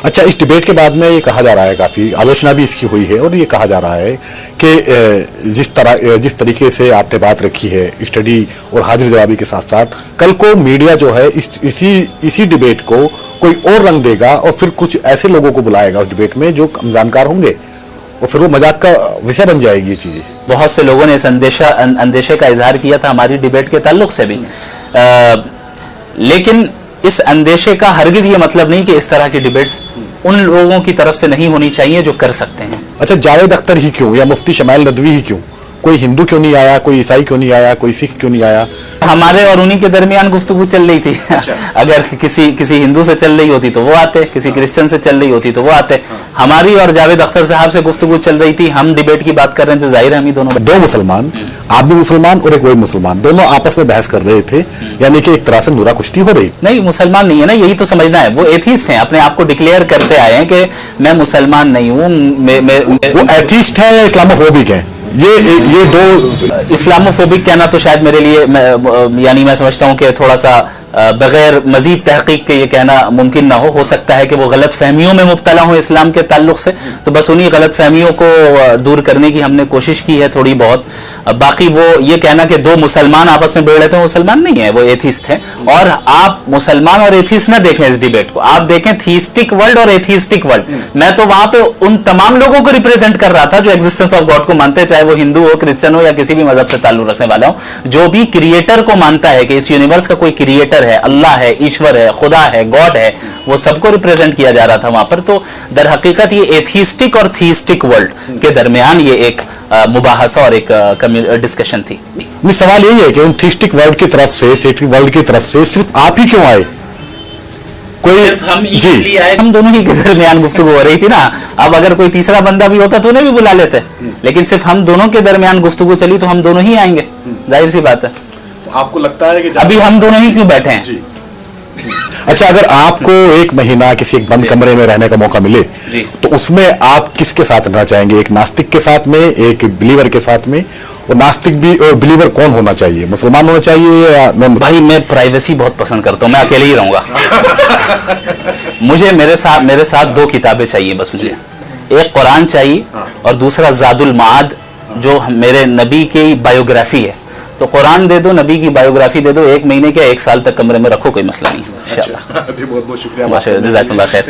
اچھا، اس ڈیبیٹ کے بعد میں یہ کہا جا رہا ہے، کافی آلوچنا بھی اس کی ہوئی ہے، اور یہ کہا جا رہا ہے کہ جس طریقے سے آپ نے بات رکھی ہے اسٹڈی اور حاضر جوابی کے ساتھ ساتھ، کل کو میڈیا جو ہے اسی ڈیبیٹ کو کوئی اور رنگ دے گا، اور پھر کچھ ایسے لوگوں کو بلائے گا اس ڈیبیٹ میں جو کم جانکار ہوں گے، اور پھر وہ مذاق کا وشے بن جائے گی یہ چیزیں۔ بہت سے لوگوں نے اس اندیشے کا اظہار کیا تھا ہماری ڈیبیٹ کے تعلق سے بھی، لیکن اس اندیشے کا ہرگز یہ مطلب نہیں کہ اس طرح کی ڈیبیٹس ان لوگوں کی طرف سے نہیں ہونی چاہیے جو کر سکتے ہیں۔ اچھا، جاوید اختر ہی کیوں، یا مفتی شمائل ندوی ہی کیوں؟ کوئی ہندو کیوں نہیں آیا، کوئی عیسائی کیوں نہیں آیا، کوئی سکھ کیوں نہیں آیا؟ ہمارے اور انہی کے درمیان گفتگو چل رہی تھی۔ اگر کسی ہندو سے چل رہی ہوتی تو وہ آتے، کسی کرسچن سے چل رہی ہوتی تو وہ آتے۔ ہماری اور جاوید اختر صاحب سے گفتگو چل رہی تھی، ہم ڈیبیٹ کی بات کر رہے ہیں تو ظاہر ہے ہم ہی دونوں دو مسلمان، آپ بھی مسلمان اور ایک وہی مسلمان، دونوں آپس میں بحث کر رہے تھے، یعنی کہ ایک طرح سے نورا کشتی ہو رہی۔ نہیں، مسلمان نہیں ہے نا، یہی تو سمجھنا ہے۔ وہ ایتھیسٹ ہیں، اپنے آپ کو ڈکلیئر کرتے آئے ہیں کہ میں مسلمان نہیں ہوں۔ وہ ایتھیسٹ ہیں یا اسلاموفوبک ہیں؟ یہ دو اسلاموفوبک کہنا تو شاید میرے لیے یعنی میں سمجھتا ہوں کہ تھوڑا سا بغیر مزید تحقیق کے یہ کہنا ممکن نہ ہو سکتا ہے کہ وہ غلط فہمیوں میں مبتلا ہوں اسلام کے تعلق سے، تو بس انہی غلط فہمیوں کو دور کرنے کی ہم نے کوشش کی ہے تھوڑی بہت۔ باقی وہ یہ کہنا کہ دو مسلمان آپس میں بڑھ رہے تھے، وہ مسلمان نہیں ہے، وہ ایتھیسٹ ہیں۔ اور آپ مسلمان اور ایتھیسٹ نہ دیکھیں اس ڈیبیٹ کو، آپ دیکھیں تھیسٹک ورلڈ اور ایتھیسٹک ورلڈ۔ میں تو وہاں پہ ان تمام لوگوں کو ریپرزینٹ کر رہا تھا جو ایگزسٹنس آف گاڈ کو مانتے ہیں، چاہے وہ ہندو ہو، کرسچن ہو یا کسی بھی مذہب سے تعلق رکھنے والا ہو، جو بھی کریٹر کو مانتا ہے کہ اس یونیورس کا کوئی کریٹر ہے، اللہ ہے، ایشور ہے، خدا ہے، گاڈ ہے، وہ سب کو ریپرزینٹ کیا جا رہا تھا وہاں پر۔ تو در حقیقت یہ ایتھیسٹک اور تھیسٹک ورلڈ کے درمیان یہ ایک مباحثہ اور ایک ڈسکشن تھی۔ سوال یہی ہے کہ ان تھیسٹک ورلڈ کی طرف سے، سیکولر ورلڈ کی طرف سے صرف آپ ہی کیوں آئے؟ ہم دونوں ہی کے درمیان گفتگو ہو رہی تھی نا، اب اگر کوئی تیسرا بندہ بھی ہوتا تو انہیں بھی بلا لیتے، لیکن صرف ہم دونوں کے درمیان گفتگو چلی تو ہم دونوں ہی آئیں گے، ظاہر سی بات ہے۔ آپ کو لگتا ہے کہ ابھی ہم دونوں ہی کیوں بیٹھے ہیں؟ اچھا، اگر آپ کو ایک مہینہ کسی ایک بند کمرے میں رہنے کا موقع ملے تو اس میں آپ کس کے ساتھ رہنا چاہیں گے؟ ایک ناستک کے ساتھ میں، ایک بلیور کے ساتھ میں؟ اور ناستک بھی اور بلیور کون ہونا چاہیے؟ مسلمان ہونا چاہیے یا بھائی میں پرائیویسی بہت پسند کرتا ہوں، میں اکیلے ہی رہوں گا۔ مجھے میرے ساتھ دو کتابیں چاہیے بس، مجھے ایک قرآن چاہیے اور دوسرا زاد المعاد جو میرے نبی کی بایوگرافی ہے۔ تو قرآن دے دو، نبی کی بایوگرافی دے دو، 1 مہینے کے 1 سال تک کمرے میں رکھو، کوئی مسئلہ نہیں انشاءاللہ۔ بہت بہت شکریہ، جزاک اللہ خیر۔